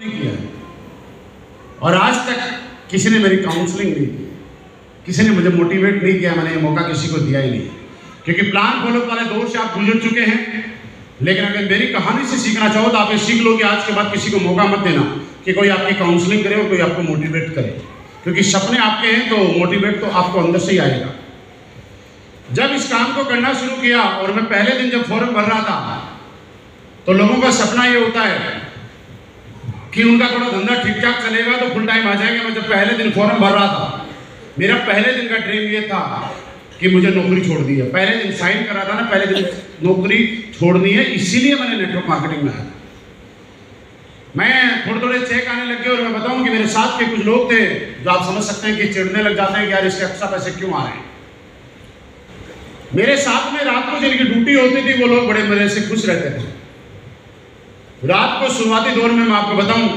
किया और आज तक किसी ने मेरी काउंसलिंग नहीं की, किसी ने मुझे मोटिवेट नहीं किया। मैंने ये मौका किसी को दिया ही नहीं, क्योंकि प्लान फॉलो वाले दौर से आप गुजर चुके हैं। लेकिन अगर मेरी कहानी से सीखना चाहो तो आप ये सीख लो कि आज के बाद किसी को मौका मत देना कि कोई आपकी काउंसलिंग करे और कोई आपको मोटिवेट करे, क्योंकि सपने आपके हैं तो मोटिवेट तो आपको अंदर से ही आएगा। जब इस काम को करना शुरू किया और मैं पहले दिन जब फॉर्म भर रहा था तो लोगों का सपना ये होता है कि उनका थोड़ा धंधा ठीक ठाक चलेगा तो फुल टाइम आ जाएंगे। मैं जब पहले दिन फॉर्म भर रहा था, मेरा पहले दिन का ड्रीम ये था कि मुझे नौकरी छोड़नी है। पहले दिन साइन करा था ना, पहले दिन नौकरी छोड़नी है, इसीलिए मैंने नेटवर्क मार्केटिंग में आया। मैं थोड़े चेक आने लग गए और मैं बताऊं कि मेरे साथ के कुछ लोग थे जो आप समझ सकते हैं कि चिढ़ने लग जाते हैं कि यार इसके एक्स्ट्रा पैसे क्यों आ रहे हैं। मेरे साथ में रात को जिनकी ड्यूटी होती थी वो लोग बड़े मजे से खुश रहते थे। रात को शुरुआती दौर में मैं आपको बताऊं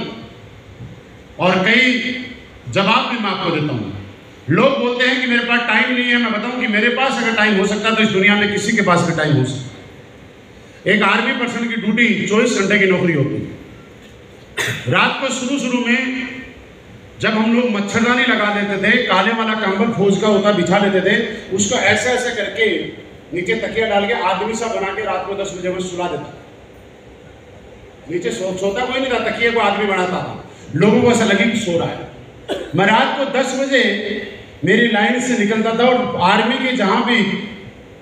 और कई जवाब भी मैं आपको देता हूं। लोग बोलते हैं कि मेरे पास टाइम नहीं है। मैं बताऊं कि मेरे पास अगर टाइम हो सकता तो इस दुनिया में किसी के पास भी टाइम हो सकता। एक आर्मी पर्सन की ड्यूटी 24 घंटे की नौकरी होती है। रात को शुरू में जब हम लोग मच्छरदानी लगा देते थे, काले वाला कंबल फौज का होता बिछा लेते थे, उसको ऐसे ऐसे करके नीचे तकिया डाल के आदमी सा बना के रात को 10 बजे में सुला देता। नीचे सोता कोई नहीं था, तकिए को आदमी बनाता था, लोगों को ऐसा लगे कि सो रहा है। मैं रात को 10 बजे मेरी लाइन से निकलता था और आर्मी के जहाँ भी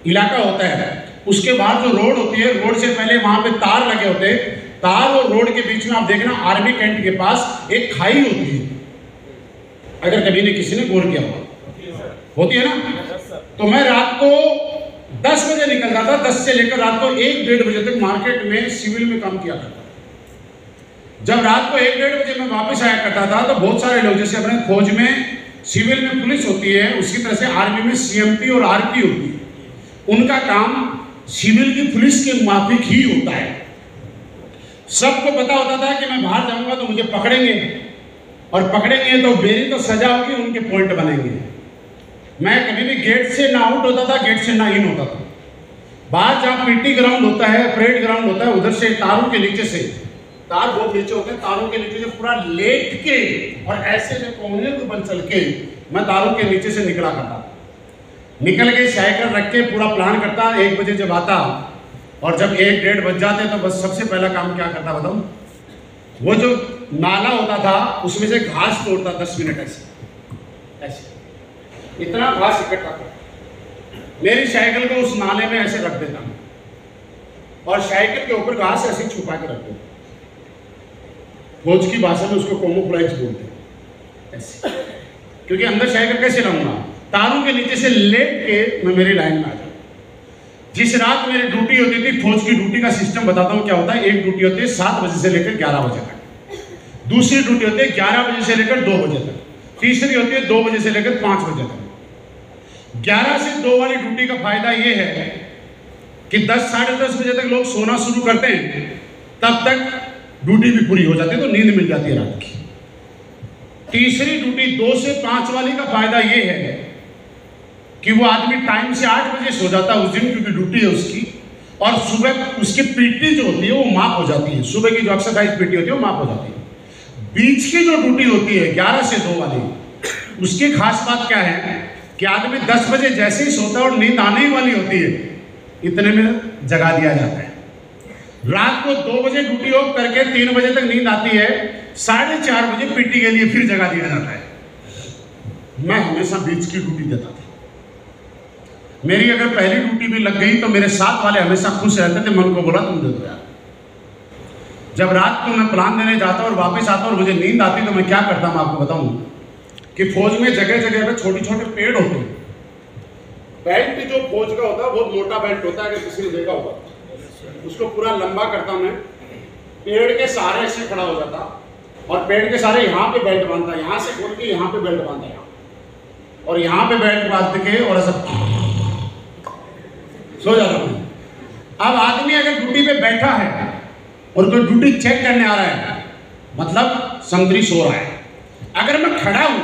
इलाका होता है उसके बाद जो रोड होती है, रोड से पहले वहाँ पे तार लगे होते हैं। तार और रोड के बीच में आप देखना आर्मी कैंट के पास एक खाई होती है। अगर कभी ने किसी ने गौर किया होती है ना, तो मैं रात को 10 बजे निकलता था। 10 से लेकर रात को 1-1:30 बजे तक मार्केट में सिविल में काम किया करता। जब रात को 1-1:30 बजे मैं वापस आया करता था तो बहुत सारे लोग, जैसे अपने फौज में सिविल में पुलिस होती है, उसी तरह से आर्मी में सीएमपी और आरपी होती है। उनका काम सिविल की पुलिस के माफिक ही होता है। सबको पता होता था कि मैं बाहर जाऊंगा तो मुझे पकड़ेंगे और पकड़ेंगे तो मेरी तो सजा होगी, उनके पॉइंट बनेंगे। मैं कभी भी गेट से ना आउट होता था, गेट से ना इन होता था। बाहर जहाँ पीटी ग्राउंड होता है, परेड ग्राउंड होता है, उधर से तारों के नीचे से, तार बहुत नीचे होते हैं, तारों के नीचे से पूरा लेट के और ऐसे से कोने को बन चल के मैं तारों के नीचे से निकला करता। निकल के साइकिल रख के पूरा प्लान करता। 1 बजे जब आता और जब 1-1:30 बज जाते तो बस सबसे पहला काम क्या करता बताऊं, वो जो नाला होता था उसमें से घास तोड़ता। 10 मिनट ऐसे ऐसे इतना घास इकट्ठा कर मेरी साइकिल को उस नाले में ऐसे रख देता और साइकिल के ऊपर घास ऐसे छुपा के रख देता। फौज की भाषा में उसको कैमोफ्लेज बोलते हैं ऐसे, क्योंकि अंदर साइकिल कैसे लाऊंगा, तारों के नीचे से लेट के मैं मेरी लाइन में आ जाऊँ। जिस रात मेरी ड्यूटी होती थी, फौज की ड्यूटी का सिस्टम बताता हूँ क्या होता है। एक ड्यूटी होती है 7 बजे से लेकर 11 बजे तक, दूसरी ड्यूटी होती है 11 बजे से लेकर 2 बजे तक, तीसरी होती है 2 बजे से लेकर 5 बजे तक। 11 से 2 वाली ड्यूटी का फायदा ये है कि 10 साढ़े 10 बजे तक लोग सोना शुरू करते हैं, तब तक ड्यूटी भी पूरी हो जाती है तो नींद मिल जाती है रात की। तीसरी ड्यूटी 2 से 5 वाली का फायदा ये है कि वो आदमी टाइम से 8 बजे सो जाता है उस दिन, क्योंकि ड्यूटी है उसकी, और सुबह उसकी पीटी जो होती है वो माफ हो जाती है। सुबह की जो एक्सरसाइज पीटी होती है वो माफ हो जाती है। बीच की जो ड्यूटी होती है 11 से 2 वाली, उसकी खास बात क्या है कि आदमी 10 बजे जैसे ही सोता है और नींद आने ही वाली होती है, इतने में जगा दिया जाता है। रात को 2 बजे ड्यूटी ऑफ करके 3 बजे तक नींद आती है, 4:30 बजे पीटी के लिए फिर जगा दिया जाता है। मैं हमेशा बीच की ड्यूटी देता था। मेरी अगर पहली ड्यूटी भी लग गई तो मेरे साथ वाले हमेशा खुश रहते थे। मन को बोला तुम दे दो यार। जब रात को मैं प्लान देने जाता और वापस आता और मुझे नींद आती तो मैं क्या करता, मैं आपको बताऊं कि फौज में जगह जगह पे छोटे छोटे पेड़ होते हैं। बेल्ट जो फौज का होता है बहुत मोटा बेल्ट होता है, अगर किसी ने देखा होगा, उसको पूरा लंबा करता मैं, पेड़ के सहारे ऐसे खड़ा हो जाता और पेड़ के सहारे यहाँ पे बेल्ट बांधता, यहाँ से खोल के यहाँ पे बेल्ट बांधा, यहाँ और यहाँ पे बेल्ट बांध के और ऐसा सो जाता हूँ। अब आदमी अगर ड्यूटी पे बैठा है और कोई ड्यूटी चेक करने आ रहा है, मतलब संतरी सो रहा है। अगर मैं खड़ा हूँ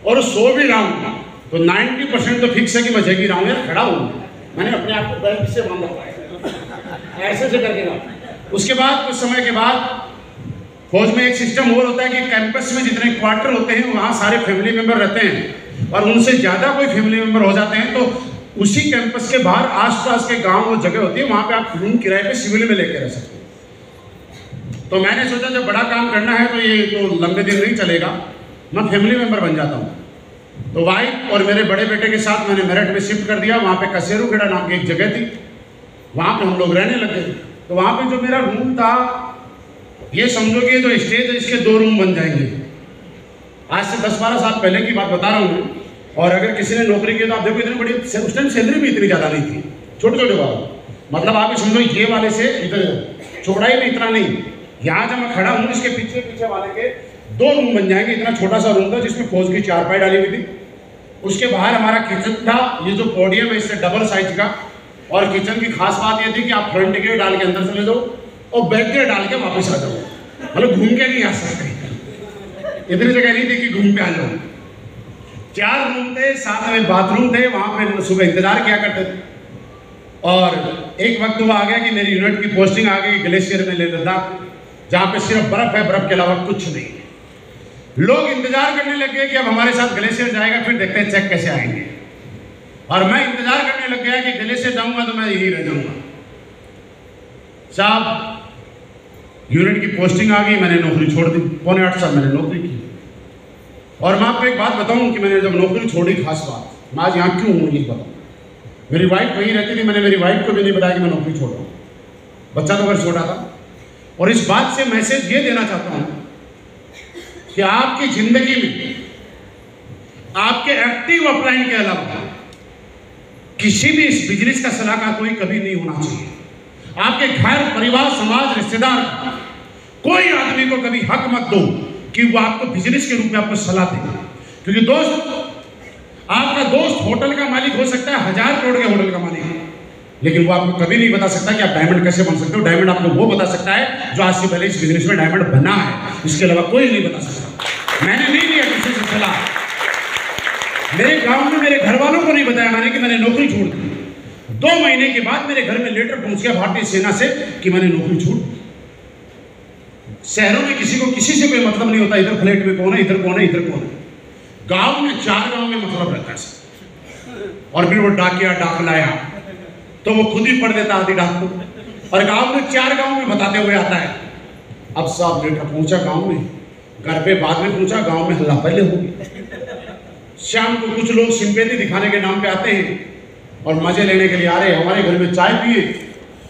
और सो भी रहा हूँ तो 90% तो फिक्स है कि मैं जगी रहा हूँ यार, खड़ा हूँ। मैंने अपने आप को बेल्ट से बांधा ऐसे करके रहा। उसके बाद कुछ समय के बाद फौज में एक सिस्टम और होता है कि कैंपस में जितने क्वार्टर होते हैं वहाँ सारे फैमिली मेंबर रहते हैं, और उनसे ज़्यादा कोई फैमिली मेंबर हो जाते हैं तो उसी कैंपस के बाहर आसपास के गांव और जगह होती है, वहाँ पे आप रूम किराए पे सिविल में लेके रह सकते हैं। तो मैंने सोचा जब बड़ा काम करना है तो ये तो लंबे दिन नहीं चलेगा, मैं फैमिली मेंबर बन जाता हूँ। तो वाइफ और मेरे बड़े बेटे के साथ मैंने मेरठ में शिफ्ट कर दिया। वहाँ पे कसेरूखेड़ा नाम की एक जगह थी, वहाँ पे हम लोग रहने लगे। तो वहाँ पे जो मेरा रूम था, ये समझो कि जो स्टेज है इसके 2 रूम बन जाएंगे। आज से 10-12 साल पहले की बात बता रहा हूँ मैं। और अगर किसी ने नौकरी की तो आप देखो इतनी बड़ी, उस टाइम सैलरी भी इतनी ज़्यादा नहीं थी, छोटे छोटे वाले, मतलब आप समझो ये वाले से इधर चौड़ाई में इतना नहीं, यहाँ जब मैं खड़ा हूँ इसके पीछे पीछे वाले के 2 रूम बन जाएंगे। इतना छोटा सा रूम था जिसमें फौज की चारपाई डाली हुई थी। उसके बाहर हमारा किचन था, ये जो पोडियम है इससे डबल साइज का। और किचन की खास बात ये थी कि आप फ्रंट गेट डाल के अंदर चले जाओ और बैक गेट डाल के वापस आ जाओ, मतलब घूम के नहीं आ सकते। इतनी जगह नहीं थी कि घूम के आ जाओ। 4 रूम थे, साथ में बाथरूम थे, वहाँ पे सुबह इंतजार किया करते थे। और एक वक्त वो आ गया कि मेरी यूनिट की पोस्टिंग आ गई ग्लेशियर में, लेह लद्दाख, जहाँ पे सिर्फ बर्फ है, बर्फ के अलावा कुछ नहीं है। लोग इंतजार करने लगे कि अब हमारे साथ ग्लेशियर जाएगा, फिर देखते हैं चेक कैसे आएंगे। और मैं इंतजार करने लग गया कि ग्लेशियर जाऊंगा तो मैं यही रह जाऊंगा। साहब यूनिट की पोस्टिंग आ गई, मैंने नौकरी छोड़ दी। 7.25 साल मैंने नौकरी की। और मैं आपको एक बात बताऊं कि मैंने जब नौकरी छोड़ी, खास बात, मैं आज यहाँ क्यों हूँ ये बताऊँ। मेरी वाइफ वहीं रहती थी, मैंने मेरी वाइफ को भी नहीं बताया कि मैं नौकरी छोड़ रहा हूँ, बच्चा तो घर छोटा था। और इस बात से मैसेज ये देना चाहता हूँ कि आपकी जिंदगी में आपके एक्टिव अपलाइन के अलावा किसी भी इस बिजनेस का सलाहकार कोई कभी नहीं होना चाहिए। आपके घर परिवार समाज रिश्तेदार कोई आदमी को कभी हक मत दो कि वो आपको बिजनेस के रूप में आपको सलाह दे। क्योंकि दोस्त, आपका दोस्त होटल का मालिक हो सकता है, 1000 करोड़ के होटल का मालिक, लेकिन वो आपको कभी नहीं बता सकता कि आप डायमंड कैसे बन सकते हो। डायमंड आपको वो बता सकता है जो आज से पहले इस बिजनेस में डायमंड बना है, इसके अलावा कोई नहीं बता सकता। मैंने नहीं लिया किसी से सलाह, मेरे गांव में मेरे घर वालों को नहीं बताया मैंने कि मैंने नौकरी छोड़ दी। 2 महीने के बाद मेरे घर में लेटर पहुंच गया भारतीय सेना से कि मैंने नौकरी छोड़ दी। शहरों में किसी को किसी से कोई मतलब नहीं होता, इधर फ्लैट में कौन है, इधर कौन है, इधर कौन है। गांव में 4 गांव में मतलब रहता है। और फिर वो डाकिया डाक लाया तो वो खुद ही पढ़ देता आदि डाक को, और गांव में 4 गांव में बताते हुए आता है। अब साहब लेटर पहुंचा गांव में, घर पे बाद में पहुंचा, गांव में हल्ला पहले हो गया। शाम को कुछ लोग सिंपैथी दिखाने के नाम पे आते हैं और मजे लेने के लिए आ रहे हैं। हमारे घर में चाय पिए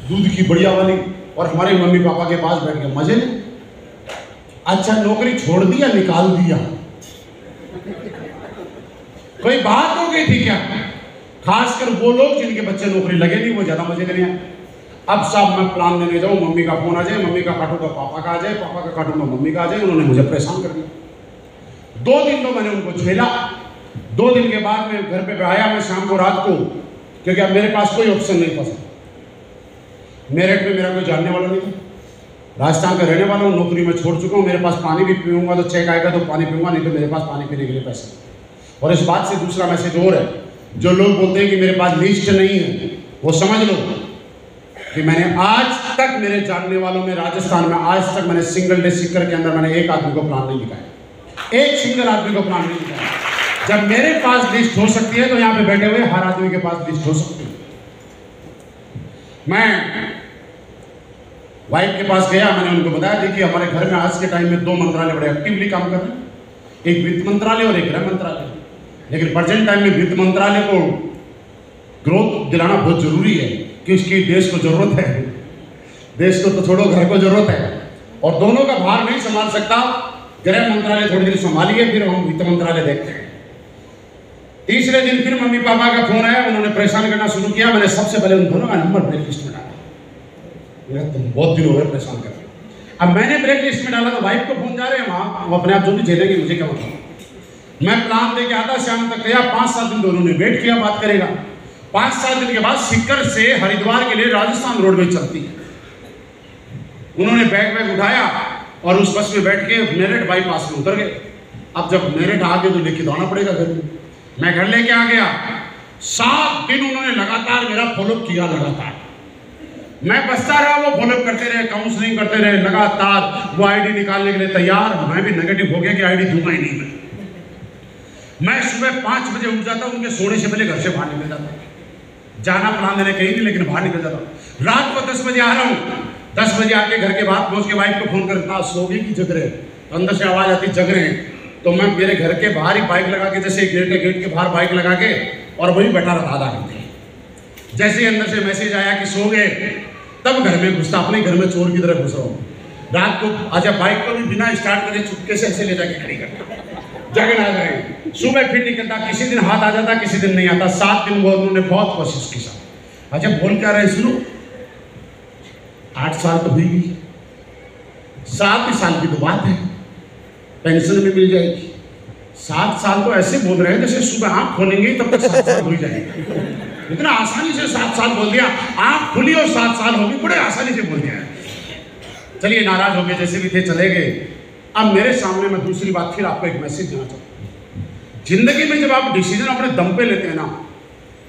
दूध की बढ़िया वाली, और हमारे मम्मी पापा के पास बैठ के मजे ले। अच्छा नौकरी छोड़ दिया, निकाल दिया, कोई बात हो गई थी क्या? खासकर वो लोग जिनके बच्चे नौकरी लगे नहीं, वो ज्यादा मजे लेने आए। अब साहब मैं प्लान देने जाऊँ, मम्मी का फोन आ जाए, मम्मी का काटूंगा पापा का आ जाए, पापा का काटूंगा मम्मी का आ जाए। उन्होंने मुझे परेशान कर दिया। 2 दिन तो मैंने उनको झेला। 2 दिन के बाद मैं घर पे आया, मैं शाम को रात को, क्योंकि अब मेरे पास कोई ऑप्शन नहीं था। मेरठ में मेरा कोई जानने वाला नहीं था, राजस्थान का रहने वाला हूँ, नौकरी में छोड़ चुका हूँ। मेरे पास पानी भी पीऊंगा तो चेक आएगा तो पानी पीऊंगा, नहीं तो मेरे पास पानी पीने के लिए पैसे। और इस बात से दूसरा मैसेज और है, जो लोग बोलते हैं कि मेरे पास लिस्ट नहीं है, वो समझ लो कि मैंने आज तक मेरे जानने वालों में राजस्थान में आज तक मैंने सिंगल डे सिक्कर के अंदर मैंने एक आदमी को प्लान नहीं दिखाया, एक सिंगल आदमी को प्लान नहीं दिखाया। जब मेरे पास लिस्ट हो सकती है तो यहाँ पे बैठे हुए हर आदमी के पास लिस्ट हो सकती है। मैं वाइफ के पास गया, मैंने उनको बताया देखिए हमारे घर में आज के टाइम में 2 मंत्रालय बड़े एक्टिवली काम कर रहे हैं, एक वित्त मंत्रालय और एक गृह मंत्रालय। लेकिन प्रेजेंट टाइम में वित्त मंत्रालय को ग्रोथ दिलाना बहुत जरूरी है कि उसकी देश को जरूरत है, देश को तो छोड़ो घर को जरूरत है, और दोनों का भार नहीं संभाल सकता। गृह मंत्रालय थोड़ी देर संभालिए, फिर हम वित्त मंत्रालय देखते हैं। तीसरे दिन फिर मम्मी पापा का फोन आया, उन्होंने परेशान करना शुरू किया। मैंने सबसे पहले उन दोनों का नंबर ब्लैक लिस्ट में डाला। तुम बहुत दिन हो गए परेशान कर रहे हो। अब मैंने ब्लैक लिस्ट में डाला तो वाइफ को फोन जा रहे हैं वहां, वो अपने आप जो भी झेलेंगे, मुझे क्या मतलब। मैं प्लान दे के आता शाम तक गया, 5-7 दिन दोनों ने वेट किया, बात करेगा। 5-7 दिन के बाद सीकर से हरिद्वार के लिए राजस्थान रोडवेज चलती है। उन्होंने बैग उठाया और उस बस में बैठ के मेरठ बाईपास में उतर गए। अब जब मेरठ आ गए तो लेके दौड़ना पड़ेगा घर में। मैं घर लेके आ गया। 7 दिन उन्होंने लगातार मेरा फॉलो किया, लगातार मैं बसता रहा, वो फॉलोअप करते रहे, काउंसलिंग करते रहे लगातार। वो आईडी निकालने के लिए तैयार, मैं भी नेगेटिव हो गया कि आईडी दूंगा ही नहीं। मैं सुबह 5 बजे उठ जाता, उनके सोने से पहले घर से बाहर निकल जाता। जाना प्लान देने कहीं नहीं, लेकिन बाहर निकल जाता। रात को 10 बजे आ रहा हूँ, 10 बजे आके घर के बाहर पहुँच के वाइफ को फोन करता, सोगी की जग रहे, तो अंदर से आवाज़ आती जग रहे हैं। तो मैं मेरे घर के बाहर ही बाइक लगा के, जैसे गेट है, गेट के बाहर बाइक लगा के और वही बैठा रहा आधा घंटे। जैसे ही अंदर से मैसेज आया कि सो गए, तब घर में घुसता, अपने घर में चोर की तरह घुस रहा हूँ। रात को अच्छा बाइक को भी बिना स्टार्ट करे चुपके से ऐसे ले जाके खड़ी करता, जगन आ जाए। सुबह फिर निकलता, किसी दिन हाथ आ जाता, किसी दिन नहीं आता। 7 दिन वो उन्होंने बहुत कोशिश की। अच्छा बोल क्या रहे सुनो, 8 साल तो हुई गई, 7 ही साल की तो बात है, पेंशन भी मिल जाएगी। 7 साल तो ऐसे बोल रहे हैं जैसे सुबह आँख खोलेंगे तब तक 7 साल हो जाएंगे। इतना आसानी से 7 साल बोल दिया, आँख खुली और 7 साल होगी, बड़े आसानी से बोल दिया। चलिए नाराज हो गए, जैसे भी थे चले गए। अब मेरे सामने मैं दूसरी बात फिर आपको एक मैसेज देना चाहता हूँ। जिंदगी में जब आप डिसीजन अपने दम पे लेते हैं ना,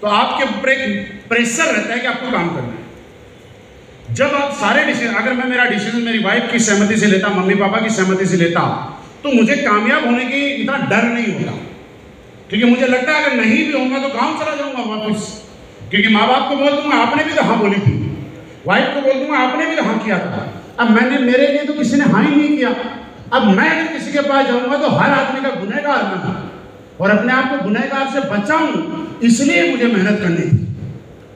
तो आपके ऊपर एक प्रेशर रहता है कि आपको काम करना है। जब आप सारे डिसीजन, अगर मैं मेरा डिसीजन मेरी वाइफ की सहमति से लेता, मम्मी पापा की सहमति से लेता, तो मुझे कामयाब होने की इतना डर नहीं होता। क्योंकि मुझे लगता है अगर नहीं भी होगा तो गाँव चला जाऊंगा वापस, क्योंकि माँ बाप को बोल दूंगा आपने भी तो हाँ बोली थी, वाइफ को बोल दूंगा आपने भी तो हाँ किया था। अब मैंने, मेरे लिए तो किसी ने हाँ ही नहीं किया। अब मैं अगर किसी के पास जाऊंगा तो हर आदमी का गुनहगार मैं हूं, और अपने आप को गुनहगार से बचाऊं, इसलिए मुझे मेहनत करनी थी।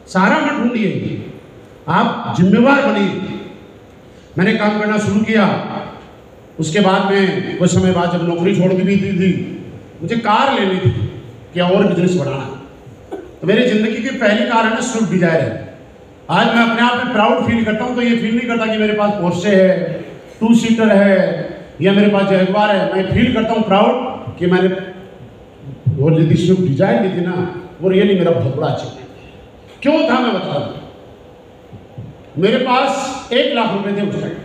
सारा मत ढूंढिए, आप जिम्मेवार बनिए। मैंने काम करना शुरू किया। उसके बाद में कुछ समय बाद जब नौकरी छोड़ दी थी, मुझे कार लेनी थी कि और बिजनेस बढ़ाना। तो मेरी जिंदगी की पहली कार है ना स्विफ्ट डिजायर है। आज मैं अपने आप में प्राउड फील करता हूँ, तो ये फील नहीं करता कि मेरे पास पोर्शे है, 2 सीटर है, या मेरे पास जगुआर है। मैं फील करता हूँ प्राउड कि मैंने वो ली स्विफ्ट डिजायर ली थी ना, वो रियली मेरा बहुत बड़ा अचीवमेंट। क्यों था मैं बता रहा हूँ। मेरे पास 1 लाख रुपए थे उस टाइम।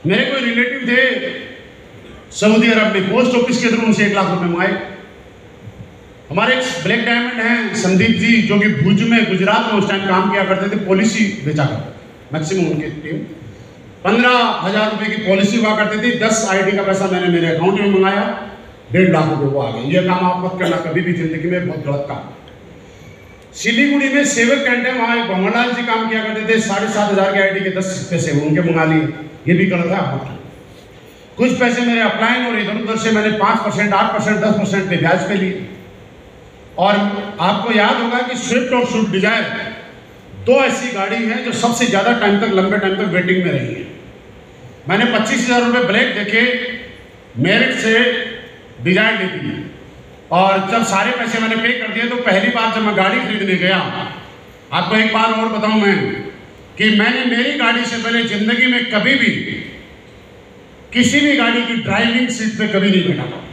मेरे कोई रिलेटिव थे सऊदी अरब में, पोस्ट ऑफिस के थ्रू उनसे 1 लाख रुपए मंगाए। हमारे एक ब्लैक डायमंड हैं संदीप जी, जो कि भुज में गुजरात में उस टाइम काम किया करते थे, पॉलिसी बेचा करते मैक्सिमम उनकी टीम। 15,000 रुपए की पॉलिसी हुआ करती थी। 10 आईडी का पैसा मैंने मेरे अकाउंट में मंगाया, 1.5 लाख रुपए वो आ गए। ये काम आप मत करना कभी भी जिंदगी में, बहुत गलत काम। सिलीगुड़ी में सेवक कैंटीन, वहाँ भंवरलाल जी काम किया करते थे, 7,500 की आईडी के 10 पैसे उनके मंगा लिए, ये भी गलत है आप। कुछ पैसे मेरे अपलाइन और इधर उधर से मैंने 5%, 8%, 10% पे ब्याज पे लिए। और आपको याद होगा कि स्विफ्ट और स्विफ्ट डिजायर 2 ऐसी गाड़ी हैं जो सबसे ज़्यादा टाइम तक, लंबे टाइम तक वेटिंग में रही है। मैंने 25,000 रुपये ब्लैक देखे मेरिट से डिजायर ली थी, और जब सारे पैसे मैंने पे कर दिए तो पहली बार जब मैं गाड़ी खरीदने गया, आपको एक बार और बताऊं मैं कि मैंने मेरी गाड़ी से पहले जिंदगी में कभी भी किसी भी गाड़ी की ड्राइविंग सीट पे कभी नहीं बैठा था।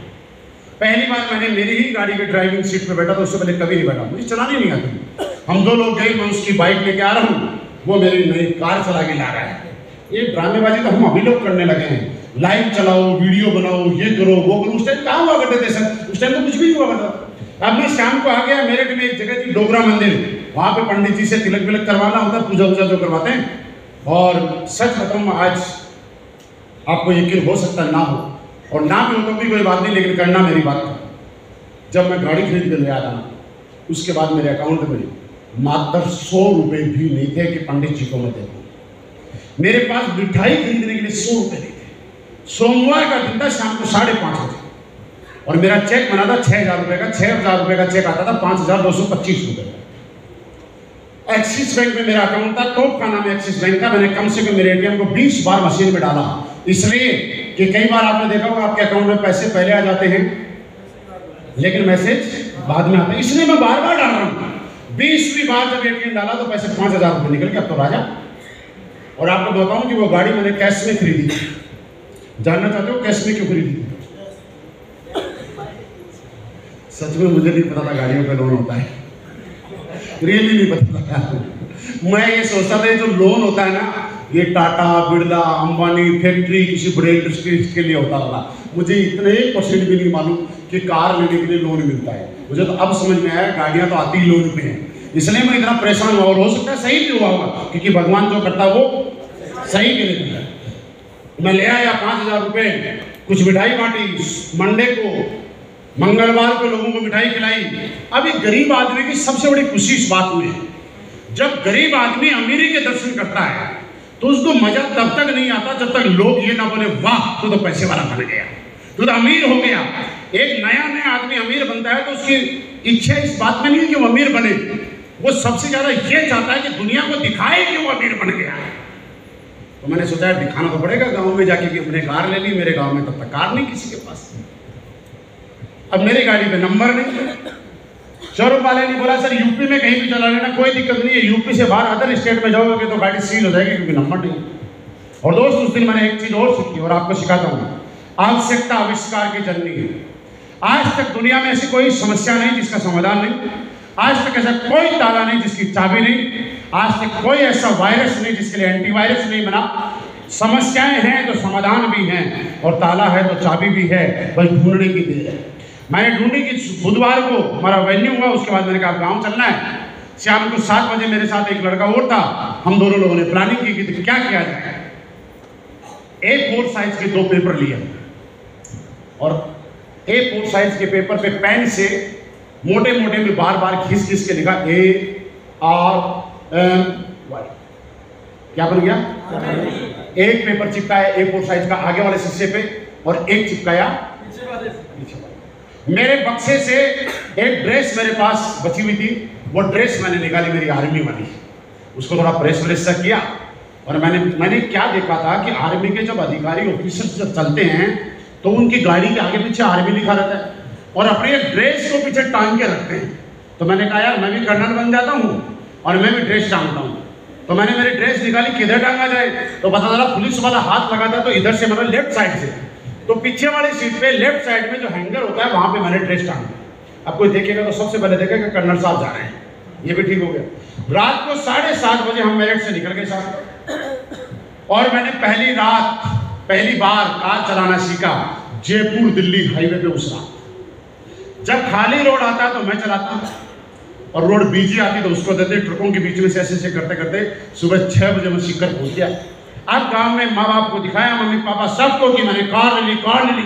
पहली बार मैंने मेरी ही गाड़ी की ड्राइविंग सीट पे बैठा था, उससे पहले कभी नहीं बैठा, मुझे चलानी नहीं आती। हम 2 लोग गए, मैं उसकी बाइक लेके आ रहा हूँ, वो मेरी नई कार चला के ला रहा है। ये ड्रामेबाजी तो हम अभी लोग करने लगे हैं, लाइव चलाओ, वीडियो बनाओ, ये करो वो करो। उस टाइम कहाँ हुआ करते थे सर, उस टाइम तो कुछ भी नहीं हुआ करता। अब मैं शाम को आ गया, मेरठ में एक जगह थी डोगरा मंदिर, वहाँ पे पंडित जी से तिलक विलक करवाना होता, पूजा वूजा जो करवाते हैं। और सच बताऊँ, आज आपको यकीन हो सकता है ना हो, और ना भी हो तो भी कोई बात नहीं, लेकिन करना मेरी बात था। जब मैं गाड़ी खरीद कर ले आया था, उसके बाद मेरे अकाउंट में मात्र 100 रुपये भी नहीं थे कि पंडित जी को मैं दे दूँ। मेरे पास मिठाई खरीदने के लिए 100 रुपये नहीं थे। सोमवार का दिन था, शाम को 5:30 बजे, और मेरा चेक बना था 6,000 रुपये का। 6,000 रुपये का चेक आता था 5,225 रुपये का। एक्सिस बैंक में मेरा अकाउंट था, टॉप का नाम है एक्सिस बैंक का। मैंने कम से कम मेरे ATM को 20 बार मशीन में डाला, इसलिए कि कई बार आपने देखा होगा आपके अकाउंट में पैसे पहले आ जाते हैं लेकिन मैसेज बाद में आता है, इसलिए मैं बार बार डाल रहा हूँ। 20वीं बार जब ATM डाला तो पैसे 5,000 रुपये निकल के अब तो राजा। और आपको बताऊं कि वो गाड़ी मैंने कैश में खरीदी थी। जानना चाहते हो कैश में क्यों खरीदी थी? सच में मुझे नहीं पता था गाड़ियों पे लोन होता है, रियली नहीं पता था। मैं ये सोचता था जो लोन होता है ना, ये टाटा, बिरला, अंबानी, फैक्ट्री, किसी बड़े इंडस्ट्रीज के लिए होता होगा। मुझे इतने 1% भी नहीं मालूम कि कार लेने के लिए लोन मिलता है। मुझे तो अब समझ में आया गाड़ियाँ तो आती ही लोन पे हैं, इसलिए मैं इतना परेशान हुआ, और हो सकता है सही भी हुआ होगा, क्योंकि भगवान जो करता है वो सही के लिए करता है। मैं ले आया 5,000 रुपये, कुछ मिठाई बांटी, मंडे को मंगलवार को लोगों को मिठाई खिलाई। अब एक गरीब आदमी की सबसे बड़ी खुशी इस बात में है, जब गरीब आदमी अमीरी के दर्शन करता है तो उसको मजा तब तक नहीं आता जब तक लोग ये ना बोले वाह तू तो पैसे वाला बन गया, तू तो अमीर हो गया। एक नया आदमी अमीर बनता है तो उसकी इच्छा इस बात में नहीं है कि वो अमीर बने, वो सबसे ज्यादा ये चाहता है कि दुनिया को दिखाए कि वो अमीर बन गया। तो मैंने सोचा दिखाना तो पड़ेगा गांव में जाके कि हमने कार ले ली। मेरे गांव में तब तक कार नहीं किसी के पास। अब मेरी गाड़ी पे नंबर नहीं, शोरूम वाले ने बोला सर यूपी में कहीं भी चला लेना, कोई दिक्कत नहीं है, यूपी से बाहर अदर स्टेट में जाओगे तो गाड़ी सील हो जाएगी क्योंकि नंबर नहीं। और दोस्त उस दिन मैंने एक चीज और सीखी और आपको सिखाता हूँ, आवश्यकता आविष्कार की जननी है। आज तक दुनिया में ऐसी कोई समस्या नहीं जिसका समाधान नहीं, आज तक ऐसा कोई ताला नहीं जिसकी चाबी नहीं, आज तक कोई ऐसा वायरस नहीं जिसके लिए एंटीवायरस नहीं बना। समस्याएं हैं तो समाधान भी हैं, और ताला है तो चाबी भी है, बस ढूंढने की देर है। मैंने ढूंढी कि बुधवार को हमारा वेन्यू हुआ, उसके बाद मैंने कहा गांव चलना है। शाम को 7 बजे मेरे साथ एक लड़का और था, हम दोनों लोगों ने प्लानिंग की कि क्या किया जाए। A4 साइज के 2 पेपर लिए और A4 साइज के पेपर पे पेन से मोटे मोटे में बार बार खींच खींच के लिखा ARMY। क्या बन गया? एक पेपर चिपकाया A4 साइज का आगे वाले शीशे पे और एक चिपकाया पीछे वाले। मेरे बक्से से एक ड्रेस मेरे पास बची हुई थी, वो ड्रेस मैंने निकाली मेरी आर्मी वाली, उसको थोड़ा प्रेस व्रेस किया। और मैंने क्या देखा था कि आर्मी के जब अधिकारी ऑफिसर्स जब चलते हैं तो उनकी गाड़ी के आगे पीछे आर्मी लिखा रहता है और अपने ड्रेस को पीछे टांग के रखते हैं। तो मैंने कहा यार मैं भी कर्नल बन जाता हूँ और मैं भी ड्रेस टांगता हूँ। तो मैंने मेरी ड्रेस निकाली, किधर टांगा जाए, तो पता चला पुलिस वाला हाथ लगाता तो इधर से मतलब लेफ्ट साइड से, तो पीछे वाली सीट पे लेफ्ट साइड में जो हैंगर होता है वहां पे मैंने ड्रेस टांगा। अब कोई देखेगा तो सबसे पहले देखेगा कर्नल साहब जा रहे हैं, ये भी ठीक हो गया। रात को 7:30 बजे हम मेरठ से निकल गए साहब, और मैंने पहली बार कार चलाना सीखा जयपुर दिल्ली हाईवे पे उस रात। जब खाली रोड आता तो मैं चलाता और रोड बिजी आती तो उसको देते, ट्रकों के बीच में से ऐसे करते करते सुबह 6 बजे मैं सीकर पहुंच गया। अब गांव में माँ बाप को दिखाया, मम्मी पापा सबको कि मैंने कार ले ली।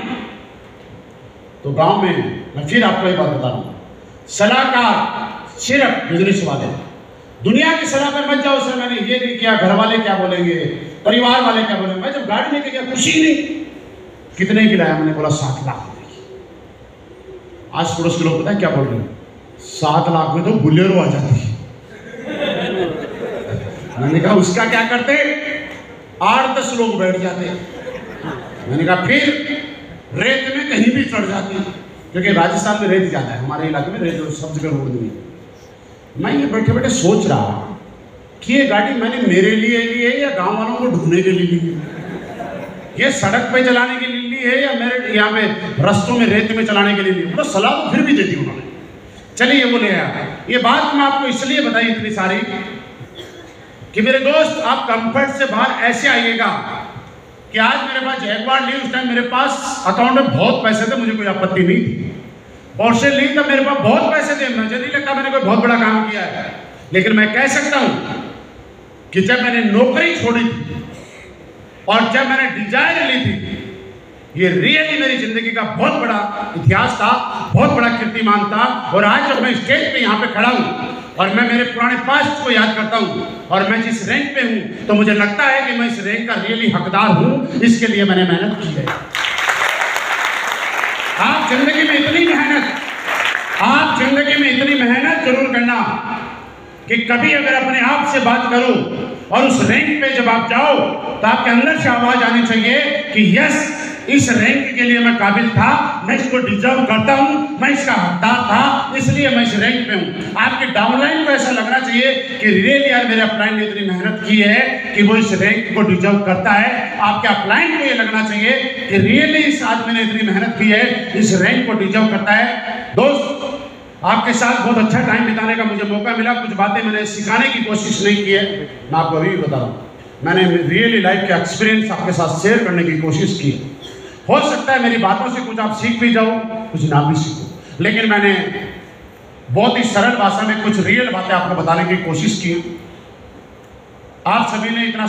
तो गांव में मैं फिर आपको एक बात बता रहा हूँ, सलाहकार सिर्फ बिजनेस वाले, दुनिया की सलाह पर मत जाओ। सर मैंने ये नहीं किया, घर वाले क्या बोलेंगे, परिवार वाले क्या बोलेंगे। मैं जब गाड़ी लेके गया खुशी नहीं। कितने की लाया? मैंने बोला 7 लाख रुपए की। आज पड़ोस के लोग पता है क्या बोल रहे हैं, 7 लाख में तो बुलेरो आ जाती है। मैंने कहा उसका क्या करते, 8-10 लोग बैठ जाते। मैंने कहा फिर रेत में कहीं भी चढ़ जाते, क्योंकि राजस्थान में रेत ज्यादा है, हमारे इलाके में रेत सब जगह रोड नहीं है। मैं ये बैठे बैठे सोच रहा कि ये गाड़ी मैंने मेरे लिए ली है या गांव वालों को ढूंढने के लिए ली है, ये सड़क पे चलाने के लिए ली है या मेरे यहाँ पे रस्तों में रेत में चलाने के लिए ली है। मतलब सलाह तो फिर भी दे दी उन्होंने। चलिए वो ले आया। ये बात मैं आपको इसलिए बताई इतनी सारी कि मेरे दोस्त आप कंफर्ट से बाहर ऐसे आइएगा कि आज मेरे पास जैगवार ली, उस टाइम मेरे पास अकाउंट में बहुत पैसे थे, मुझे कोई आपत्ति नहीं थी। पोर्शे ली तब मेरे पास बहुत पैसे थे, मुझे नहीं लगता मैंने कोई बहुत बड़ा काम किया है। लेकिन मैं कह सकता हूं कि जब मैंने नौकरी छोड़ी थी और जब मैंने डिजायर ली थी, ये रियली मेरी जिंदगी का बहुत बड़ा इतिहास था, बहुत बड़ा कीर्तिमान था। और आज जब मैं स्टेज पे यहाँ पे खड़ा हूँ और मैं मेरे पुराने पास्ट को याद करता हूँ और मैं जिस रैंक पे हूँ, तो मुझे लगता है कि मैं इस रैंक का रियली हकदार हूँ। इसके लिए मैंने मेहनत की है। आप जिंदगी में इतनी मेहनत जरूर करना कि कभी अगर अपने आप से बात करो और उस रैंक पे जब आप जाओ तो आपके अंदर से आवाज आनी चाहिए कि यस, इस रैंक के लिए मैं काबिल था, मैं इसको डिजर्व करता हूं, मैं इसका हकदार था, इसलिए मैं इस रैंक पे हूं। आपके डाउनलाइन को ऐसा लगना चाहिए कि रियली यार मेरे अपलाइन ने इतनी मेहनत की है कि वो इस रैंक को डिजर्व करता है। आपके अपलाइन को ये लगना चाहिए कि रियली इस आदमी ने इतनी मेहनत की है, इस रैंक को डिजर्व करता है। दोस्त, आपके साथ बहुत अच्छा टाइम बिताने का मुझे मौका मिला। कुछ बातें मैंने सिखाने की कोशिश नहीं की है, मैं आपको अभी भी बता रहा हूँ। मैंने रियली लाइफ के एक्सपीरियंस आपके साथ शेयर करने की कोशिश की। हो सकता है मेरी बातों से कुछ आप सीख भी जाओ, कुछ ना भी सीखो, लेकिन मैंने बहुत ही सरल भाषा में कुछ रियल बातें आपको बताने की कोशिश की। आप सभी ने इतना